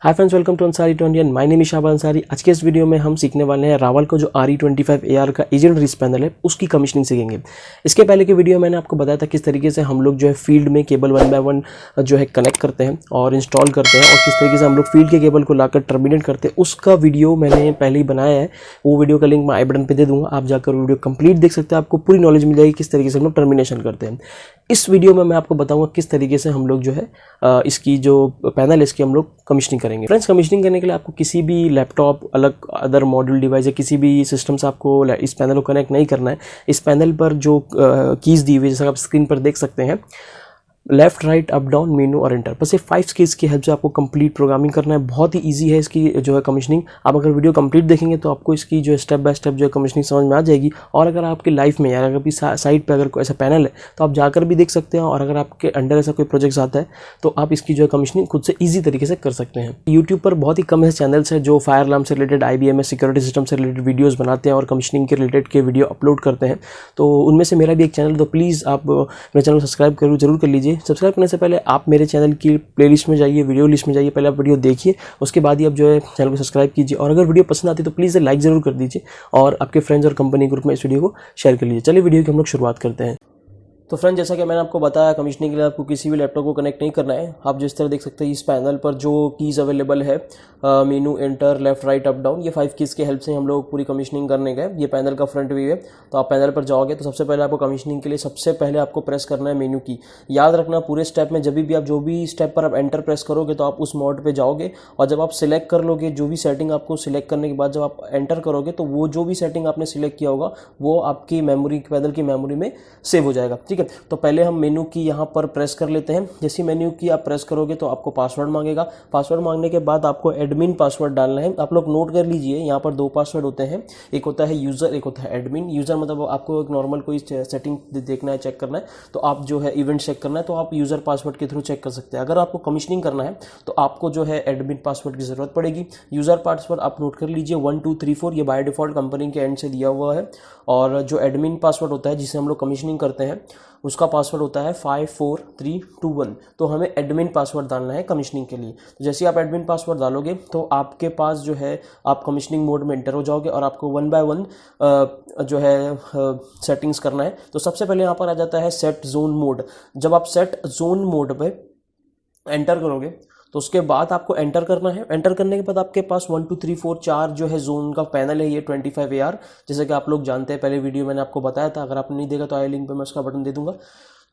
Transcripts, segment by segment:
Hi friends, welcome to Ansari twenty and my name is Shaban Ansari. आज के इस वीडियो में हम सीखने वाले हैं रावल का जो RE25 AR का एजेंट रिस्ट पैनल है उसकी कमिशनिंग सीखेंगे। इसके पहले के वीडियो में मैंने आपको बताया था किस तरीके से हम लोग जो है फील्ड में केबल 1 बाय 1 जो है कनेक्ट करते हैं और इंस्टॉल करते हैं और किस तरीके से हम लोग फील्ड के केबल को लाकर टर्मिनेट करते हैं। उसका वीडियो मैंने पहले ही बनाया है, वो वीडियो का लिंक मैं आई बटन पर दे दूँगा, आप जाकर वीडियो कंप्लीट देख सकते हैं। आपको पूरी नॉलेज मिल जाएगी किस तरीके से हम लोग टर्मिनेशन करते हैं। इस वीडियो में मैं आपको बताऊंगा किस तरीके से हम लोग जो है इसकी जो पैनल है इसकी हम लोग कमिशनिंग करेंगे। फ्रेंड्स, कमिशनिंग करने के लिए आपको किसी भी लैपटॉप, अलग अदर मॉड्यूल डिवाइस या किसी भी सिस्टम से आपको इस पैनल को कनेक्ट नहीं करना है। इस पैनल पर जो कीज़ दी हुई जैसा आप स्क्रीन पर देख सकते हैं, लेफ्ट, राइट, अप, डाउन, मेनू और एंटर, बस ये 5 कीज़ की हेल्प से आपको कंप्लीट प्रोग्रामिंग करना है। बहुत ही इजी है इसकी जो है कमिशनिंग। आप अगर वीडियो कंप्लीट देखेंगे तो आपको इसकी जो स्टेप बाय स्टेप जो है कमिशनिंग समझ में आ जाएगी। और अगर आपकी लाइफ में या अगर भी साइट पे अगर कोई ऐसा पैनल है तो आप जाकर भी देख सकते हैं, और अगर आपके अंडर ऐसा कोई प्रोजेक्ट आता है तो आप इसकी जो है कमिशनिंग खुद से ईजी तरीके से कर सकते हैं। यूट्यूब पर बहुत ही कम ऐसे चैनल्स हैं जो फायर अलार्म से रिलेटेड, IBMS सिक्योरिटी सिस्टम से रिलेटेड वीडियोज़ बनाते हैं और कमिशनिंग के रिलेटेड के वीडियो अपलोड करते हैं। तो उनमें से मेरा भी एक चैनल, तो प्लीज़ आप मेरे चैनल को सब्सक्राइब जरूर कर लीजिए। सब्सक्राइब करने से पहले आप मेरे चैनल की प्लेलिस्ट में जाइए, वीडियो लिस्ट में जाइए, पहले आप वीडियो देखिए, उसके बाद ही आप जो है चैनल को सब्सक्राइब कीजिए। और अगर वीडियो पसंद आती है तो प्लीज़ लाइक ज़रूर कर दीजिए और आपके फ्रेंड्स और कंपनी ग्रुप में इस वीडियो को शेयर कर लीजिए। चलिए वीडियो की हम लोग शुरुआत करते हैं। तो फ्रेंड, जैसा कि मैंने आपको बताया, कमिशनिंग के लिए आपको किसी भी लैपटॉप को कनेक्ट नहीं करना है। आप जिस तरह देख सकते हैं इस पैनल पर जो कीज़ अवेलेबल है, मेनू, enter, left, right, up, down, ये 5 कीज़ की हेल्प से हम लोग पूरी कमिशनिंग करने गए। ये पैनल का फ्रंट व्यू है। तो आप पैनल पर जाओगे तो सबसे पहले आपको कमिशनिंग के लिए सबसे पहले आपको प्रेस करना है मेनू की। याद रखना, पूरे स्टेप में जब भी आप जो भी स्टेप पर आप एंटर प्रेस करोगे तो आप उस मोड पर जाओगे, और जब आप सिलेक्ट कर लोगे जो भी सेटिंग, आपको सिलेक्ट करने के बाद जब आप एंटर करोगे तो वो जो भी सेटिंग आपने सिलेक्ट किया होगा वो आपकी मेमोरी, पैनल की मेमोरी में सेव हो जाएगा। ठीक है, तो पहले हम मेनू की यहाँ पर प्रेस कर लेते हैं। जैसे मेनू की आप प्रेस करोगे तो आपको पासवर्ड मांगेगा। पासवर्ड मांगने के बाद आपको एडमिन पासवर्ड डालना है। आप लोग नोट कर लीजिए, यहाँ पर 2 पासवर्ड होते हैं, एक होता है यूज़र, एक होता है एडमिन। यूज़र मतलब आपको एक नॉर्मल कोई सेटिंग देखना है, चेक करना है, तो आप जो है इवेंट चेक करना है तो आप यूज़र पासवर्ड के थ्रू चेक कर सकते हैं। अगर आपको कमिशनिंग करना है तो आपको जो है एडमिन पासवर्ड की ज़रूरत पड़ेगी। यूज़र पासवर्ड आप नोट कर लीजिए 1 2 3 4, ये बाय डिफ़ॉल्ट कंपनी के एंड से दिया हुआ है। और जो एडमिन पासवर्ड होता है जिसे हम लोग कमिशनिंग करते हैं उसका पासवर्ड होता है 54321। तो हमें एडमिन पासवर्ड डालना है कमिशनिंग के लिए। तो जैसे आप एडमिन पासवर्ड डालोगे तो आपके पास जो है आप कमिशनिंग मोड में एंटर हो जाओगे और आपको 1 बाय 1 जो है सेटिंग्स करना है। तो सबसे पहले यहाँ पर आ जाता है सेट जोन मोड। जब आप सेट जोन मोड पे एंटर करोगे तो उसके बाद आपको एंटर करना है। एंटर करने के बाद आपके पास 1 2 3 4 4 जो है जोन का पैनल है, ये 25 AR, जैसे कि आप लोग जानते हैं, पहले वीडियो मैंने आपको बताया था। अगर आपने नहीं देखा तो आई लिंक पे मैं उसका बटन दे दूंगा।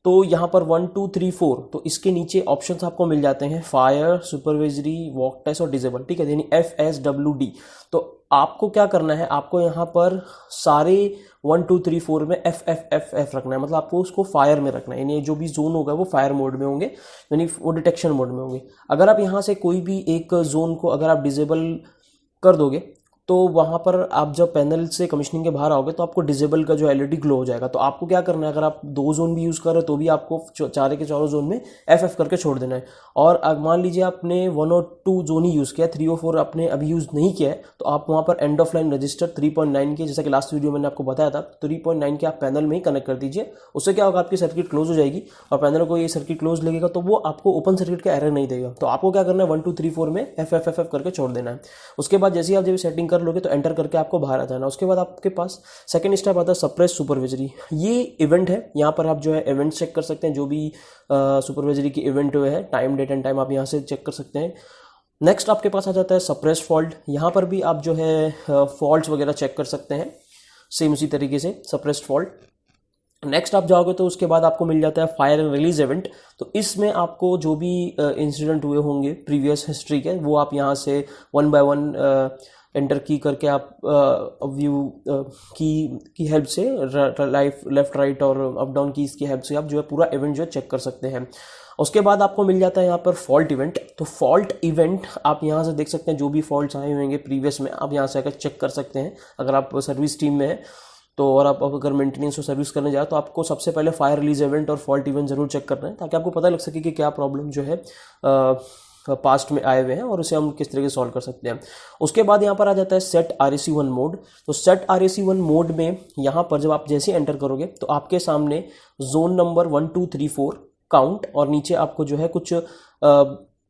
तो यहाँ पर 1 2 3 4, तो इसके नीचे ऑप्शंस आपको मिल जाते हैं, फायर, सुपरवाइजरी, वॉक टेस्ट और डिसेबल। ठीक है, यानी FSWD। तो आपको क्या करना है, आपको यहाँ पर सारे 1 2 3 4 में FFFF रखना है, मतलब आपको उसको फायर में रखना है। यानी जो भी जोन होगा वो फायर मोड में होंगे, यानी वो डिटेक्शन मोड में होंगे। अगर आप यहाँ से कोई भी एक जोन को अगर आप डिसेबल कर दोगे तो वहाँ पर आप जब पैनल से कमिशनिंग के बाहर आओगे तो आपको डिसेबल का जो LED ग्लो हो जाएगा। तो आपको क्या करना है, अगर आप 2 जोन भी यूज़ कर रहे हो तो भी आपको चारे के चारों जोन में FF करके छोड़ देना है। और मान लीजिए आपने 1 और 2 जोन ही यूज़ किया, 3 और 4 आपने अभी यूज़ नहीं किया है, तो आप वहाँ पर एंड ऑफ लाइन रजिस्टर 3.9 के, जैसा कि लास्ट वीडियो मैंने आपको बताया था, 3.9 के आप पैनल में ही कनेक्ट कर दीजिए। उससे क्या होगा, आपकी सर्किट क्लोज हो जाएगी और पैनल को ये सर्किट क्लोज लगेगा तो वो आपको ओपन सर्किट का एरर नहीं देगा। तो आपको क्या करना है, 1 2 3 4 में FFFF करके छोड़ देना है। उसके बाद जैसे ही आप जब सेटिंग कर लोगे तो एंटर करके आपको बाहर आ जाना। उसके बाद आपके पास सेकंड स्टेप आता है सप्रेस सुपरवाइजरी। ये इवेंट है, यहाँ पर आप जो है इवेंट चेक कर सकते हैं, जो भी सुपरवाइजरी की इवेंट हुए है, टाइम, डेट एंड टाइम आप यहाँ से चेक कर सकते हैं। नेक्स्ट आपके पास आ जाता है सप्रेस फॉल्ट। यहाँ पर भी आप जो है फॉल्ट्स वगैरह चेक कर सकते हैं, सेम उसी तरीके से सप्रेस फॉल्ट। नेक्स्ट आप जाओगे तो उसके बाद आपको मिल जाता है फायर एंड रिलीज इवेंट। तो इसमें आपको जो भी इंसिडेंट हुए होंगे प्रीवियस हिस्ट्री के, वो आप यहाँ से 1 बाय 1 एंटर की करके आप व्यू की हेल्प से, लेफ्ट, राइट और अप डाउन कीज की हेल्प से आप जो है पूरा इवेंट जो है चेक कर सकते हैं। उसके बाद आपको मिल जाता है यहाँ पर फॉल्ट इवेंट। तो फॉल्ट इवेंट आप यहाँ से देख सकते हैं, जो भी फॉल्ट्स आए होंगे प्रीवियस में आप यहाँ से आकर चेक कर सकते हैं। अगर आप सर्विस टीम में है तो, और आप अगर मेंटेनेंस और सर्विस करने जाए तो आपको सबसे पहले फायर रिलीज इवेंट और फॉल्ट इवेंट जरूर चेक करना है, ताकि आपको पता लग सके कि क्या प्रॉब्लम जो है पास्ट में आए हुए हैं और उसे हम किस तरीके से सॉल्व कर सकते हैं। उसके बाद यहाँ पर आ जाता है सेट RAC1 मोड। तो सेट RAC1 मोड में यहाँ पर जब आप जैसे एंटर करोगे तो आपके सामने जोन नंबर 1 2 3 4 काउंट, और नीचे आपको जो है कुछ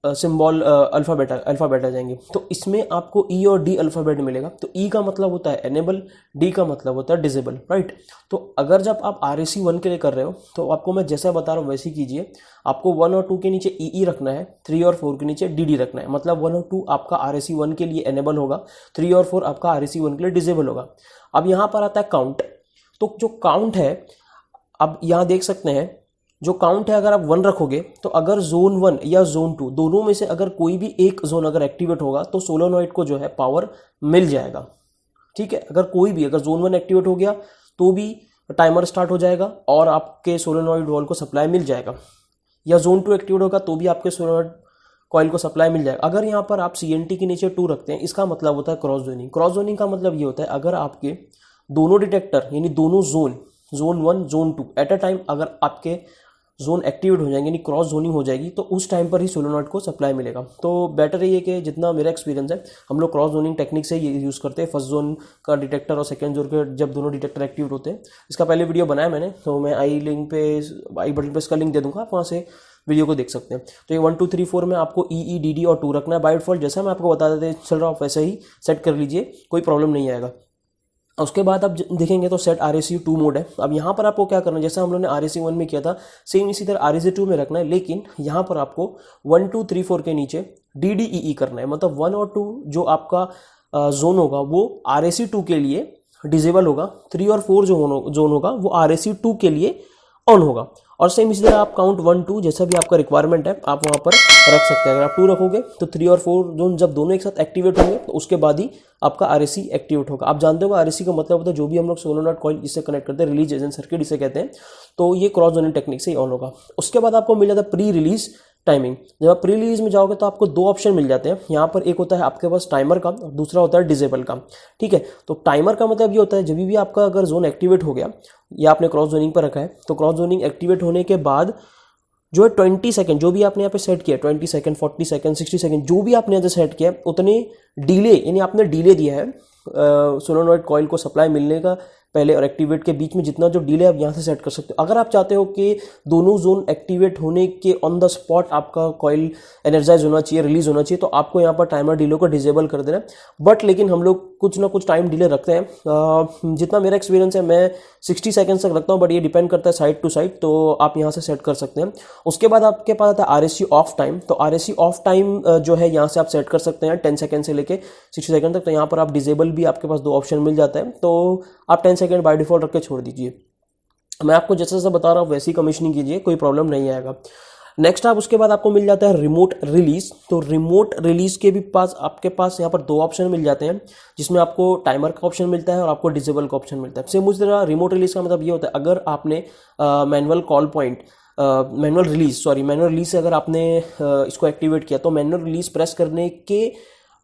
सिंबल अल्फ़ाबेट आ जाएंगे। तो इसमें आपको ई और डी अल्फ़ाबेट मिलेगा। तो ई का मतलब होता है एनेबल, डी का मतलब होता है डिसेबल, राइट। तो अगर जब आप RAC 1 के लिए कर रहे हो तो आपको मैं जैसा बता रहा हूँ वैसे ही कीजिए। आपको 1 और 2 के नीचे ई रखना है, 3 और 4 के नीचे डी रखना है। मतलब 1 और 2 आपका RAC 1 के लिए एनेबल होगा, 3 और 4 आपका RAC 1 के लिए डिसेबल होगा। अब यहाँ पर आता है काउंट। तो जो काउंट है, अब यहाँ देख सकते हैं जो काउंट है, अगर आप 1 रखोगे तो अगर जोन 1 या जोन 2 दोनों में से अगर कोई भी एक जोन अगर एक्टिवेट होगा तो सोलेनॉइड को जो है पावर मिल जाएगा, ठीक है। अगर कोई भी, अगर जोन 1 एक्टिवेट हो गया तो भी टाइमर स्टार्ट हो जाएगा और आपके सोलेनॉइड वॉल को सप्लाई मिल जाएगा, या जोन 2 एक्टिवेट होगा तो भी आपके सोलेनॉइड कॉइल को सप्लाई मिल जाएगा। अगर यहाँ पर आप CNT के नीचे 2 रखते हैं, इसका मतलब होता है क्रॉस जोनिंग। क्रॉस जोनिंग का मतलब ये होता है अगर आपके दोनों डिटेक्टर यानी दोनों zone 1 zone 2 at a time अगर आपके जोन एक्टिवेट हो जाएंगे, यानी क्रॉस जोनिंग हो जाएगी, तो उस टाइम पर ही सोलेनॉइड को सप्लाई मिलेगा। तो बेटर ये कि जितना मेरा एक्सपीरियंस है, हम लोग क्रॉस जोनिंग टेक्निक से ये यूज़ करते हैं। फर्स्ट जोन का डिटेक्टर और सेकंड जोन के जब दोनों डिटेक्टर एक्टिवेट होते हैं, इसका पहले वीडियो बनाया मैंने, तो मैं आई बटन पे इसका लिंक दे दूंगा, आप वहाँ से वीडियो को देख सकते हैं। तो ये 1 2 3 4 में आपको ई डी और 2 रखना है बाय डिफॉल्ट। जैसा मैं आपको बता देते चल रहा हूँ वैसे ही सेट कर लीजिए, कोई प्रॉब्लम नहीं आएगा। उसके बाद आप देखेंगे तो सेट RAC 2 मोड है। अब यहाँ पर आपको क्या करना है, जैसा हम लोगों ने RAC 1 में किया था सेम इसी तरह RAC 2 में रखना है, लेकिन यहाँ पर आपको 1 2 3 4 के नीचे DDEE करना है। मतलब 1 और 2 जो आपका जोन होगा वो RAC 2 के लिए डिसेबल होगा, 3 और 4 जो जोन होगा वो RAC 2 के लिए ऑन होगा। और सेम इसी तरह आप काउंट 1 2 जैसा भी आपका रिक्वायरमेंट है आप वहाँ पर रख सकते हैं। अगर आप 2 रखोगे तो 3 और 4 जोन जब दोनों एक साथ एक्टिवेट होंगे तो उसके बाद ही आपका RAC एक्टिवेट होगा। आप जानते हो RAC का मतलब होता है जो भी हम लोग सोलेनॉइड कॉइल इससे कनेक्ट करते हैं, रिलीज एजेंट सर्किट इसे कहते हैं। तो ये क्रॉस जोनिंग टेक्निक से ही ऑन होगा। उसके बाद आपको मिल जाता है प्री रिलीज टाइमिंग। जब आप प्री रिलीज में जाओगे तो आपको 2 ऑप्शन मिल जाते हैं। यहाँ पर एक होता है आपके पास टाइमर का और दूसरा होता है डिसेबल का, ठीक है। तो टाइमर का मतलब ये होता है जब भी आपका अगर जोन एक्टिवेट हो गया या आपने क्रॉस जोनिंग पर रखा है, तो क्रॉस जोनिंग एक्टिवेट होने के बाद जो है 20 सेकंड जो भी आपने यहाँ पे सेट किया, 20 सेकंड 40 सेकंड 60 सेकंड जो भी आपने यहाँ सेट किया, उतने डिले यानी आपने डिले दिया है सोलेनॉइड कॉइल को सप्लाई मिलने का पहले और एक्टिवेट के बीच में, जितना जो डिले आप यहाँ से सेट कर सकते हो। अगर आप चाहते हो कि दोनों जोन एक्टिवेट होने के ऑन द स्पॉट आपका कॉइल एनर्जाइज होना चाहिए, रिलीज होना चाहिए, तो आपको यहाँ पर टाइमर डिले को डिसेबल कर देना है। बट लेकिन हम लोग कुछ ना कुछ टाइम डिले रखते हैं। जितना मेरा एक्सपीरियंस है मैं 60 सेकंड तक रखता हूँ, बट ये डिपेंड करता है साइड टू साइड, तो आप यहाँ से सेट कर सकते हैं। उसके बाद आपके पास आता है RAC ऑफ टाइम। तो RAC ऑफ टाइम जो है यहाँ से आप सेट कर सकते हैं 10 सेकंड से लेके 60 सेकंड तक। तो यहाँ पर आप डिसेबल भी आपके पास 2 ऑप्शन मिल जाता है, तो आप 10 सेकंड बाय डिफॉल्ट रख के छोड़ दीजिए। मैं आपको जैसा जैसा बता रहा हूँ वैसी कमीशनिंग कीजिए, कोई प्रॉब्लम नहीं आएगा। नेक्स्ट आप उसके बाद आपको मिल जाता है रिमोट रिलीज। तो रिमोट रिलीज के भी पास आपके पास यहाँ पर 2 ऑप्शन मिल जाते हैं, जिसमें आपको टाइमर का ऑप्शन मिलता है और आपको डिसेबल का ऑप्शन मिलता है। सेम उसी तरह रिमोट रिलीज का मतलब ये होता है अगर आपने manual call point manual release से अगर आपने इसको एक्टिवेट किया, तो मैनुअल रिलीज प्रेस करने के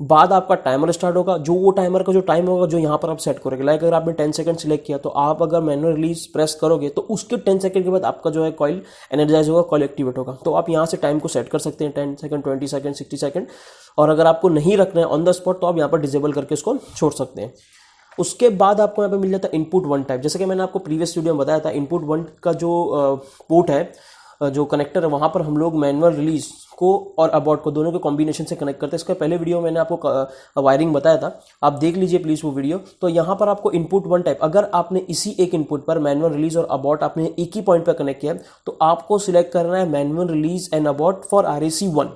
बाद आपका टाइमर स्टार्ट होगा। जो वो टाइमर का जो टाइम होगा जो यहाँ पर आप सेट करोगे, लाइक अगर आपने 10 सेकंड सिलेक्ट किया, तो आप अगर मैनुअल रिलीज प्रेस करोगे तो उसके 10 सेकंड के बाद आपका जो है कॉइल एनर्जाइज होगा, कॉइल एक्टिवेट होगा। तो आप यहाँ से टाइम को सेट कर सकते हैं 10 सेकंड 20 सेकंड 60 सेकंड। और अगर आपको नहीं रखना है ऑन द स्पॉट तो आप यहाँ पर डिसेबल करके इसको छोड़ सकते हैं। उसके बाद आपको यहाँ पे मिल जाता है इनपुट 1 टाइप। जैसे कि मैंने आपको प्रीवियस वीडियो में बताया था, इनपुट 1 का जो पोर्ट है, जो कनेक्टर है, वहाँ पर हम लोग मैनुअल रिलीज को और अबॉर्ट को दोनों के कॉम्बिनेशन से कनेक्ट करते हैं। इसका पहले वीडियो मैंने आपको वायरिंग बताया था, आप देख लीजिए प्लीज़ वो वीडियो। तो यहाँ पर आपको इनपुट 1 टाइप, अगर आपने इसी एक इनपुट पर मैनुअल रिलीज और अबॉर्ट आपने एक ही पॉइंट पर कनेक्ट किया, तो आपको सिलेक्ट करना है manual release and abort for RAC 1।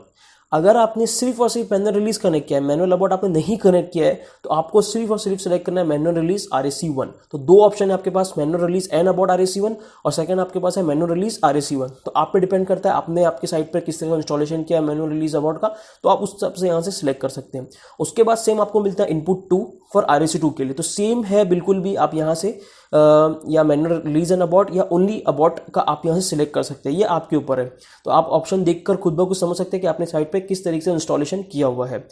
अगर आपने सिर्फ और सिर्फ मैनुअल रिलीज कनेक्ट किया है, मैनुअल अबॉर्ट आपने नहीं कनेक्ट किया है, तो आपको सिर्फ और सिर्फ सिलेक्ट करना है मैनुअल रिलीज RAC 1। तो 2 ऑप्शन है आपके पास, manual release and abort RAC 1 और सेकंड आपके पास है मैनुअल रिलीज RAC 1। तो आप पे डिपेंड करता है आपने आपके साइट पर किस तरह का इंस्टॉलेशन किया है मैनुअल रिलीज अबॉर्ट का, तो आप उस सबसे यहाँ से सिलेक्ट कर सकते हैं। उसके बाद सेम आपको मिलता है इनपुट 2 फॉर RAC 2 के लिए। तो सेम है बिल्कुल भी, आप यहाँ से या मैनुअल रिलीज एंड अबॉर्ट या ओनली अबॉर्ट का आप यहाँ से सिलेक्ट कर सकते हैं, ये आपके ऊपर है। तो आप ऑप्शन देखकर खुद ब खुद समझ सकते हैं कि आपने साइट पे किस तरीके से इंस्टॉलेशन किया हुआ है।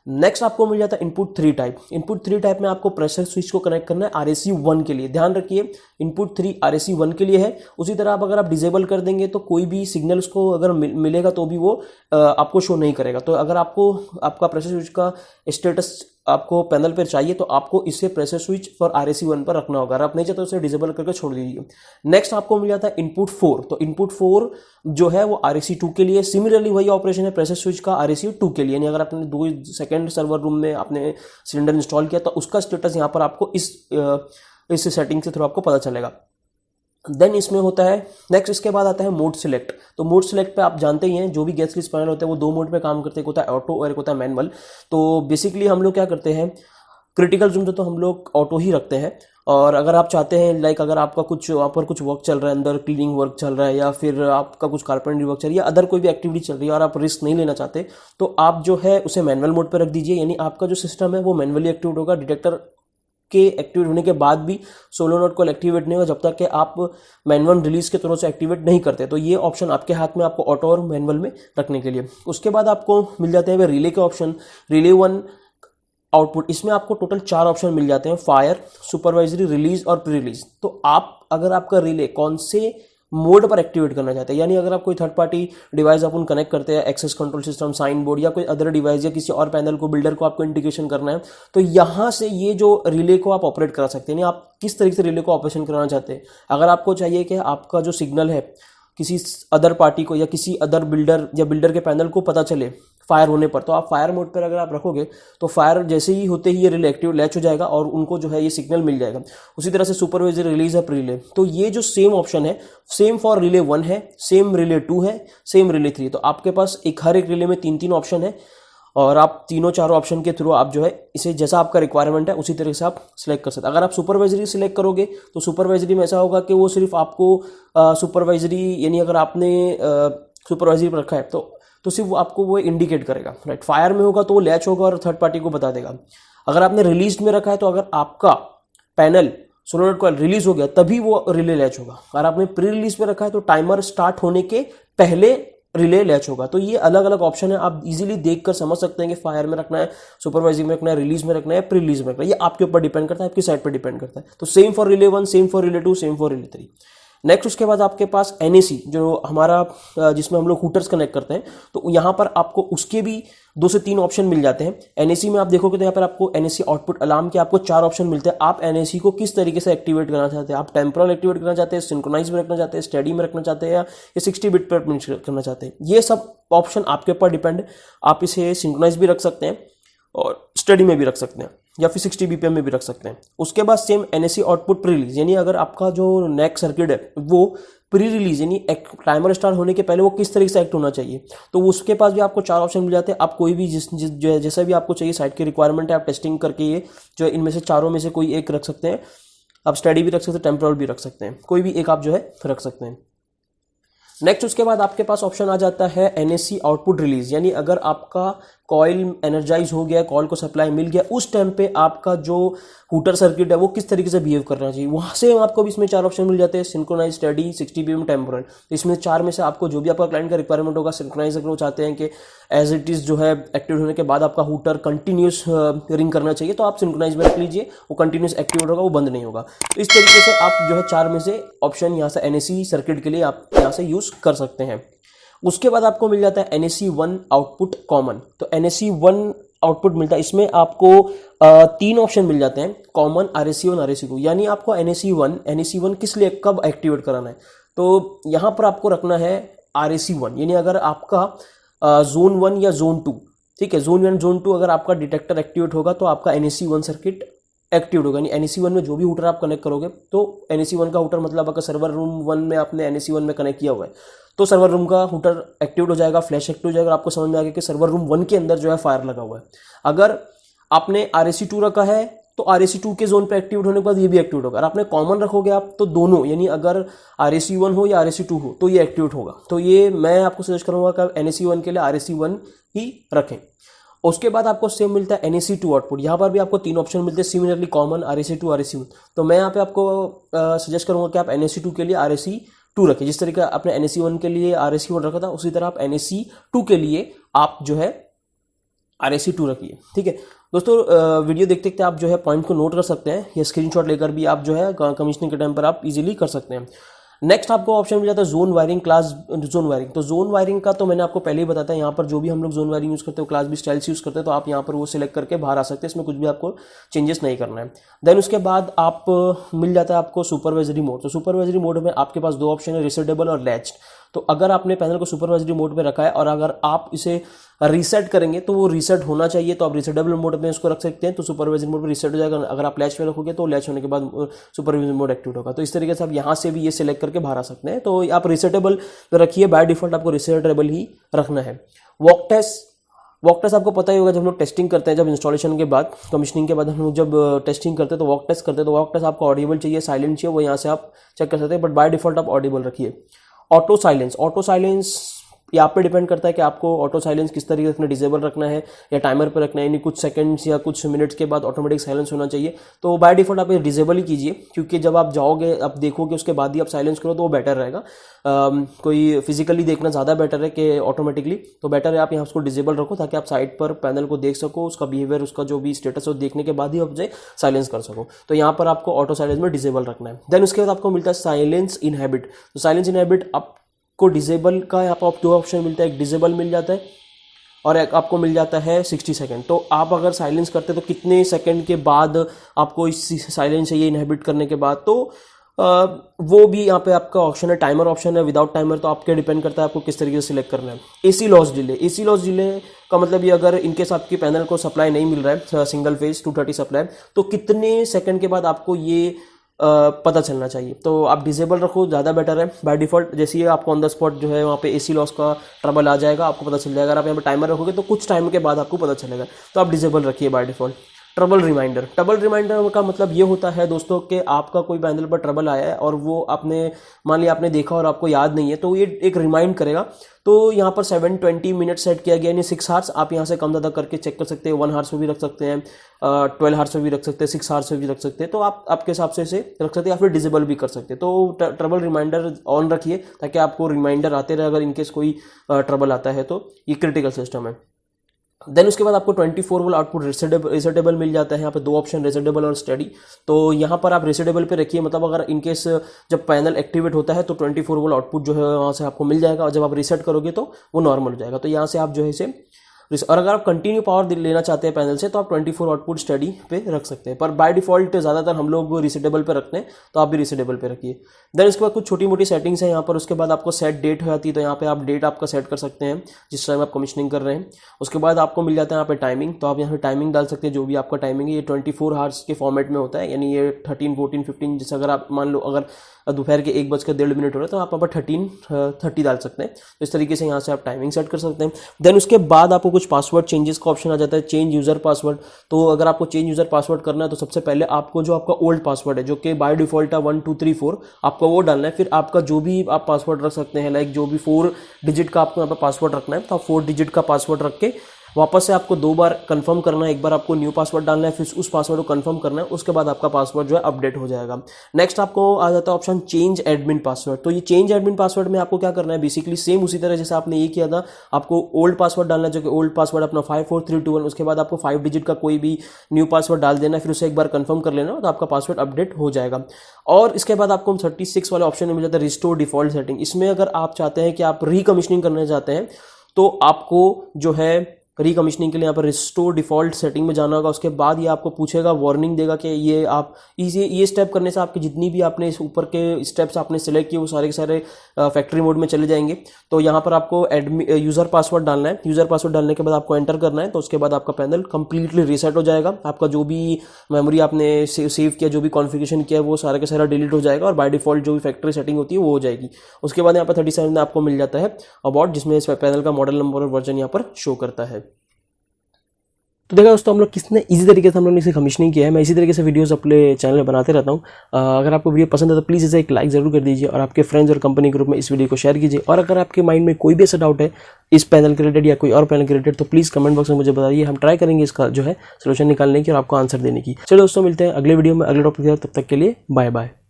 नेक्स्ट आपको मिल जाता है इनपुट 3 टाइप। इनपुट 3 टाइप में आपको प्रेशर स्विच को कनेक्ट करना है RAC 1 के लिए। ध्यान रखिए इनपुट 3 RAC 1 के लिए है। उसी तरह आप अगर आप डिसेबल कर देंगे तो कोई भी सिग्नल उसको अगर मिलेगा तो भी वो आपको शो नहीं करेगा। तो अगर आपको आपका प्रेशर स्विच का स्टेटस आपको पैनल पर चाहिए तो आपको इसे प्रेशर स्विच फॉर RAC1 पर रखना होगा। अगर आप नहीं चाहते तो उसे डिसेबल करके छोड़ दीजिए। नेक्स्ट आपको मिल जाता है इनपुट 4। तो इनपुट 4 जो है वो RAC2 के लिए सिमिलरली वही ऑपरेशन है प्रेशर स्विच का RAC2 के लिए। यानी अगर आपने 2 सेकेंड सर्वर रूम में आपने सिलेंडर इंस्टॉल किया तो उसका स्टेटस यहाँ पर आपको इस सेटिंग के थ्रू आपको पता चलेगा। देन इसमें होता है नेक्स्ट, इसके बाद आता है मोड सिलेक्ट। तो मोड सिलेक्ट पे आप जानते ही हैं जो भी गैस लीज पैनल होते हैं वो 2 मोड पे काम करते हैं, एक होता है ऑटो और एक होता है मैनुअल। तो बेसिकली हम लोग क्या करते हैं, क्रिटिकल जोन तो हम लोग ऑटो ही रखते हैं। और अगर आप चाहते हैं लाइक अगर आपका कुछ वहाँ पर कुछ वर्क चल रहा है, अंदर क्लीनिंग वर्क चल रहा है या फिर आपका कुछ कारपेंटरी वर्क चल रही है या अदर कोई भी एक्टिविटी चल रही है और आप रिस्क नहीं लेना चाहते तो आप जो है उसे मैनुअल मोड पर रख दीजिए। यानी आपका जो सिस्टम है वो मैनुअली एक्टिवेट होगा, डिटेक्टर के एक्टिवेट होने के बाद भी सोलो नोड को एक्टिवेट नहीं होगा जब तक कि आप मैनुअल रिलीज के थ्रू से एक्टिवेट नहीं करते। तो ये ऑप्शन आपके हाथ में, आपको ऑटो और मैनुअल में रखने के लिए। उसके बाद आपको मिल जाते हैं रिले के ऑप्शन, रिले 1 आउटपुट। इसमें आपको टोटल 4 ऑप्शन मिल जाते हैं, फायर, सुपरवाइजरी, रिलीज और प्री रिलीज। तो आप अगर आपका रिले कौन से मोड पर एक्टिवेट करना चाहते हैं, यानी अगर आप कोई थर्ड पार्टी डिवाइस अपन कनेक्ट करते हैं, access control system, sign board या कोई अदर डिवाइस या किसी और पैनल को, बिल्डर को आपको इंडिकेशन करना है तो यहाँ से ये जो रिले को आप ऑपरेट करा सकते हैं। यानी आप किस तरीके से रिले को ऑपरेशन कराना चाहते हैं। अगर आपको चाहिए कि आपका जो सिग्नल है किसी अदर पार्टी को या किसी अदर बिल्डर या बिल्डर के पैनल को पता चले फायर होने पर, तो आप फायर मोड पर अगर आप रखोगे तो फायर जैसे ही होते ही ये रिले एक्टिव लैच हो जाएगा और उनको जो है ये सिग्नल मिल जाएगा। उसी तरह से सुपरवाइजरी, रिलीज है, प्री रिले। तो ये जो सेम ऑप्शन है, सेम फॉर रिले 1 है, सेम रिले 2 है, सेम रिले 3। तो आपके पास हर एक रिले में 3-3 ऑप्शन है और आप तीनों चारों ऑप्शन के थ्रू आप जो है इसे जैसा आपका रिक्वायरमेंट है उसी तरह से आप सिलेक्ट कर सकते हैं। अगर आप सुपरवाइजरी सिलेक्ट करोगे तो सुपरवाइजरी में ऐसा होगा कि वो सिर्फ आपको सुपरवाइजरी, यानी अगर आपने सुपरवाइजरी पर रखा है तो सिर्फ वो आपको वो इंडिकेट करेगा, राइट। फायर में होगा तो वो लैच होगा और थर्ड पार्टी को बता देगा। अगर आपने रिलीज में रखा है तो अगर आपका panel solo node coil release हो गया तभी वो रिले लैच होगा। अगर आपने प्री रिलीज में रखा है तो टाइमर स्टार्ट होने के पहले रिले लैच होगा। तो ये अलग अलग ऑप्शन है, आप इजीली देखकर समझ सकते हैं कि फायर में रखना है, सुपरवाइजरी में रखना है, रिलीज में रखना है, प्री रिलीज में रखना है। ये आपके ऊपर डिपेंड करता है, आपकी साइड पर डिपेंड करता है। तो same for relay 1, same for relay 2, same for relay 3। Next उसके बाद आपके पास NAC जो हमारा जिसमें हम लोग हुटर्स कनेक्ट करते हैं तो यहाँ पर आपको उसके भी 2 से 3 ऑप्शन मिल जाते हैं। NAC में आप देखोगे तो यहाँ पर आपको NAC आउटपुट अलार्म के आपको 4 ऑप्शन मिलते हैं। आप NAC को किस तरीके से एक्टिवेट करना चाहते हैं, आप टेम्पोरल एक्टिवेट करना चाहते हैं, सिंक्रोनाइज में रखना चाहते हैं, स्टेडी में रखना चाहते हैं या 60 बिट पर करना चाहते हैं। ये सब ऑप्शन आपके ऊपर डिपेंड है। आप इसे सिंक्रोनाइज भी रख सकते हैं और स्टडी में भी रख सकते हैं या फिर 60 BPM में भी रख सकते हैं। उसके बाद same NAC output pre release, यानी अगर आपका जो नेक सर्किट है वो प्री रिलीज यानी टाइमर स्टार्ट होने के पहले वो किस तरीके से एक्ट होना चाहिए, तो उसके पास भी आपको 4 ऑप्शन मिल जाते हैं। आप कोई भी जैसा भी आपको चाहिए, साइट की रिक्वायरमेंट है, आप टेस्टिंग करके ये जो इनमें से चारों में से कोई एक रख सकते हैं। आप स्टडी भी रख सकते हैं, टेम्पोरल भी रख सकते हैं, कोई भी एक आप जो है रख सकते हैं। नेक्स्ट उसके बाद आपके पास ऑप्शन आ जाता है NAC आउटपुट रिलीज, यानी अगर आपका कॉइल एनर्जाइज हो गया, कॉइल को सप्लाई मिल गया, उस टाइम पे आपका जो हूटर सर्किट है वो किस तरीके से बिहेव करना चाहिए। वहां से आपको भी इसमें 4 ऑप्शन मिल जाते हैं, सिंक्रोनाइज, स्टडी, 60 BPM, टेम्पोरल। तो इसमें 4 में से आपको जो भी आपका क्लाइंट का रिक्वायरमेंट होगा, सिंक्रोनाइज अगर वो चाहते हैं कि एज इट इज जो है एक्टिवेट होने के बाद आपका हूटर कंटिन्यूस रिंग करना चाहिए तो आप सिंक्रोनाइज में रख लीजिए, वो कंटिन्यूस एक्टिवेट होगा, वो बंद नहीं होगा। तो इस तरीके से आप जो है 4 में से ऑप्शन यहाँ से NAC सर्किट के लिए आप यहाँ से यूज कर सकते हैं। उसके बाद आपको मिल जाता है NAC1 आउटपुट कॉमन। तो NAC1 आउटपुट मिलता है, इसमें आपको 3 ऑप्शन मिल जाते हैं, कॉमन, RAC1, RAC2। यानी आपको NAC1 किस लिए कब एक्टिवेट कराना है, तो यहाँ पर आपको रखना है RAC1। यानी अगर आपका जोन 1 या जोन 2, ठीक है, जोन 1 जोन 2 अगर आपका डिटेक्टर एक्टिवेट होगा तो आपका NAC1 सर्किट एक्टिवेट होगा। यानी NAC1 में जो भी हूटर आप कनेक्ट करोगे तो NAC1 का हूटर मतलब अगर सर्वर रूम 1 में आपने NAC1 में कनेक्ट किया हुआ है तो सर्वर रूम का हूटर एक्टिवेट हो जाएगा, फ्लैश एक्टिव हो जाएगा। आपको समझ में आ गया कि सर्वर रूम 1 के अंदर जो है फायर लगा हुआ है। अगर आपने RAC2 रखा है तो RAC2 के जोन पे एक्टिवेट होने के बाद ये भी एक्टिवेट होगा। अगर आपने कॉमन रखोगे आप तो दोनों, यानी अगर RAC1 हो या RAC2 हो तो ये एक्टिवेट होगा। तो ये मैं आपको सजेस्ट करूंगा कि आप NAC1 के लिए RAC1 ही रखें। उसके बाद आपको सेम मिलता है NAC2 आउटपुट। यहाँ पर भी आपको 3 ऑप्शन मिलते हैं, सिमिलरली कॉमन, RAC2, RAC1। तो मैं यहाँ पे आपको सजेस्ट करूंगा कि आप NAC2 के लिए RAC2 रखें। जिस तरीके आपने NAC1 के लिए RAC1 रखा था उसी तरह आप NAC2 के लिए आप जो है RAC2 रखिए। ठीक है दोस्तों, वीडियो देखते देखते आप जो है पॉइंट को नोट कर सकते हैं या स्क्रीनशॉट लेकर भी आप जो है कमीशनिंग के टाइम पर आप इजीली कर सकते हैं। नेक्स्ट आपको ऑप्शन मिल जाता है zone wiring, class zone wiring. तो जोन वायरिंग का तो मैंने आपको पहले ही बताया, यहाँ पर जो भी हम लोग जोन वायरिंग यूज़ करते हो क्लास बी स्टाइल्स यूज़ करते हैं, तो आप यहाँ पर वो सिलेक्ट करके बाहर आ सकते हैं, इसमें कुछ भी आपको चेंजेस नहीं करना है। देन उसके बाद आप मिल जाता है आपको सुपरवाइजरी मोड। तो सुपरवाइजरी मोड में आपके पास दो ऑप्शन है, रिसेटेबल और लैच्ड। तो अगर आपने पैनल को सुपरवाइजरी मोड में रखा है और अगर आप इसे रीसेट करेंगे तो वो रीसेट होना चाहिए, तो आप रिसेटेबल मोड में इसको रख सकते हैं, तो सुपरवाइजरी मोड में रीसेट हो जाएगा। अगर आप लैच में रखोगे तो लैच होने के बाद सुपरवाइजरी मोड एक्टिवेट होगा। तो इस तरीके से आप यहाँ से भी ये सिलेक्ट करके बाहर आ सकते हैं। तो आप रिसेटेबल पे रखिए, बाय डिफॉल्ट आपको रिसेटेबल ही रखना है। वॉक टेस्ट आपको पता ही होगा, जब हम लोग टेस्टिंग करते हैं, जब इंस्टॉलेशन के बाद कमिश्निंग के बाद हम लोग जब टेस्टिंग करते हैं तो वॉक टेस्ट करते हैं, तो वॉक टेस्ट आपको ऑडिबल चाहिए, साइलेंट चाहिए, वो यहाँ से आप चेक कर सकते हैं, बट बाय डिफॉल्ट आप ऑडिबल रखिए। ऑटो साइलेंस ये आप पे डिपेंड करता है कि आपको ऑटो साइलेंस किस तरीके से डिसेबल रखना है या टाइमर पे रखना है, यानी कुछ सेकंड्स या कुछ मिनट्स के बाद ऑटोमेटिक साइलेंस होना चाहिए। तो बाय डिफॉल्ट आप ये डिसेबल ही कीजिए, क्योंकि जब आप जाओगे आप देखोगे उसके बाद ही आप साइलेंस करो तो वो बेटर रहेगा। कोई फिजिकली देखना ज़्यादा बेटर है कि ऑटोमेटिकली, तो बेटर है आप यहाँ उसको डिसेबल रखो ताकि आप साइड पर पैनल को देख सको, उसका बिहेवियर, उसका जो भी स्टेटस है वो देखने के बाद ही आप जो साइलेंस कर सको। तो यहाँ पर आपको ऑटो साइलेंस में डिसेबल रखना है। देन उसके बाद आपको मिलता है साइलेंस इनहैबिट। तो साइलेंस इनहैबिट आपको डिसेबल का यहाँ पर दो ऑप्शन मिलता है, एक डिसेबल मिल जाता है और एक आपको मिल जाता है 60 सेकंड। तो आप अगर साइलेंस करते तो कितने सेकंड के बाद आपको इस साइलेंस चाहिए इनहैबिट करने के बाद, तो वो भी यहाँ पे आपका ऑप्शन है। टाइमर ऑप्शन है, विदाउट टाइमर, तो आपके डिपेंड करता है आपको किस तरीके से सिलेक्ट करना है। एसी लॉस डिले का मतलब ये, अगर इनकेस आपके पैनल को सप्लाई नहीं मिल रहा है सिंगल फेज 230 सप्लाई, तो कितने सेकंड के बाद आपको ये पता चलना चाहिए, तो आप डिसेबल रखो, ज़्यादा बेटर है। बाय डिफॉल्ट जैसे ही आपको ऑन द स्पॉट जो है वहाँ पे एसी लॉस का ट्रबल आ जाएगा, आपको पता चल जाएगा। अगर आप यहाँ पे टाइमर रखोगे तो कुछ टाइम के बाद आपको पता चलेगा, तो आप डिसेबल रखिए बाय डिफॉल्ट। ट्रबल रिमाइंडर का मतलब ये होता है दोस्तों कि आपका कोई पैनल पर ट्रबल आया है और वो आपने मान लिया आपने देखा और आपको याद नहीं है, तो ये एक रिमाइंड करेगा। तो यहाँ पर 720 मिनट सेट किया गया, यानी 6 आवर्स। आप यहाँ से कम ज़्यादा करके चेक कर सकते हैं, 1 आवर्स में भी रख सकते हैं, 12 आवर्स में भी रख सकते हैं, 6 आवर्स में भी रख सकते हैं, तो आप आपके हिसाब से इसे रख सकते हैं, या फिर डिसेबल भी कर सकते हैं। तो ट्रबल रिमाइंडर ऑन रखिए ताकि आपको रिमाइंडर आते रहे अगर इनकेस कोई ट्रबल आता है, तो ये क्रिटिकल सिस्टम है। देन उसके बाद आपको 24 वोल्ट आउटपुट रिसेटेबल मिल जाता है। यहाँ पे दो ऑप्शन, रिसेटेबल और स्टडी। तो यहाँ पर आप रिसेटेबल पे रखिए, मतलब अगर इनकेस जब पैनल एक्टिवेट होता है तो 24 वोल्ट आउटपुट जो है वहाँ से आपको मिल जाएगा, और जब आप रीसेट करोगे तो वो नॉर्मल हो जाएगा। तो यहाँ से आप जो है इसे, और अगर आप कंटिन्यू पावर लेना चाहते हैं पैनल से, तो आप 24 आउटपुट स्टडी पे रख सकते हैं, पर बाय डिफॉल्ट ज़्यादातर हम लोग रिसेटेबल पे रखते हैं, तो आप भी रिसेटेबल पे रखिए। देन इसके बाद कुछ छोटी मोटी सेटिंग्स हैं यहाँ पर। उसके बाद आपको सेट डेट हो जाती है, तो यहाँ पे आप डेट आपका सेट कर सकते हैं जिस टाइम आप कमिश्निंग कर रहे हैं। उसके बाद आपको मिल जाता है यहाँ पे टाइमिंग, तो आप यहाँ पे टाइमिंग डाल सकते हैं, जो भी आपका टाइमिंग है। ये 24 आवर्स के फॉर्मेट में होता है, यानी ये 13, 14, 15, जैसे अगर आप मान लो अगर दोपहर के 1:01 हो रहा है तो आप यहाँ पर 13:30 डाल सकते हैं। तो इस तरीके से यहाँ से आप टाइमिंग सेट कर सकते हैं। देन उसके बाद आपको कुछ पासवर्ड चेंजेस का ऑप्शन आ जाता है, चेंज यूजर पासवर्ड। तो अगर आपको चेंज यूजर पासवर्ड करना है तो सबसे पहले आपको जो आपका ओल्ड पासवर्ड है, जो कि बाय डिफॉल्ट है 1 2 3 4, आपको वो डालना है। फिर आपका जो भी आप पासवर्ड रख सकते हैं, लाइक जो भी 4 डिजिट का आपको यहाँ पर पासवर्ड रखना है, तो आप 4 डिजिट का पासवर्ड रख के वापस से आपको 2 बार कंफर्म करना है। एक बार आपको न्यू पासवर्ड डालना है, फिर उस पासवर्ड को कंफर्म करना है, उसके बाद आपका पासवर्ड जो है अपडेट हो जाएगा। नेक्स्ट आपको आ जाता है ऑप्शन चेंज एडमिन पासवर्ड। तो ये चेंज एडमिन पासवर्ड में आपको क्या करना है, बेसिकली सेम उसी तरह जैसे आपने ये किया था, आपको ओल्ड पासवर्ड डालना है, जो कि ओल्ड पासवर्ड अपना 54321, उसके बाद आपको 5 डिजिट का कोई भी न्यू पासवर्ड डाल देना है, फिर उसे एक बार कंफर्म कर लेना, तो आपका पासवर्ड अपडेट हो जाएगा। और इसके बाद आपको 36 वाले ऑप्शन में मिल जाता है रिस्टोर डिफॉल्ट सेटिंग। इसमें अगर आप चाहते हैं कि आप रिकमिशनिंग करना चाहते हैं, तो आपको जो है रिकमिशनिंग के लिए यहाँ पर रिस्टोर डिफॉल्ट सेटिंग में जाना होगा। उसके बाद ये आपको पूछेगा, वार्निंग देगा कि ये आप ये स्टेप करने से आपके जितनी भी आपने इस ऊपर के स्टेप्स आपने सेलेक्ट किए वो सारे के सारे फैक्ट्री मोड में चले जाएंगे। तो यहाँ पर आपको यूज़र पासवर्ड डालना है। यूज़र पासवर्ड डालने के बाद आपको एंटर करना है, तो उसके बाद आपका पैनल कंप्लीटली रीसेट हो जाएगा। आपका जो भी मेमोरी आपने सेव किया, जो भी कॉन्फ़िगरेशन किया, वो सारा का सारा डिलीट हो जाएगा और बाय डिफॉल्ट जो भी फैक्ट्री सेटिंग होती है वो हो जाएगी। उसके बाद यहाँ पर 37 में आपको मिल जाता है अबाउट, जिसमें इस पैनल का मॉडल नंबर और वर्जन यहाँ पर शो करता है। तो देखा दोस्तों, हम लोग कितने इजी तरीके से हम लोग ने इसे कमिश्निंग किया है। मैं इसी तरीके से वीडियोस अपने चैनल में बनाते रहता हूँ। अगर आपको वीडियो पसंद है तो प्लीज़ इसे एक लाइक ज़रूर कर दीजिए और आपके फ्रेंड्स और कंपनी ग्रुप में इस वीडियो को शेयर कीजिए। और अगर आपके माइंड में कोई भी ऐसा डाउट है इस पैनल के रिलेटेड या कोई और पैनल के रिलेटेड, तो प्लीज़ कमेंट बॉक्स में मुझे बताइए। हम ट्राई करेंगे इसका जो है सोल्यूशन निकालने की और आपको आंसर देने की। चलो दोस्तों, मिलते हैं अगले वीडियो में अगले टॉपिक के साथ। तब तक के लिए बाय बाय।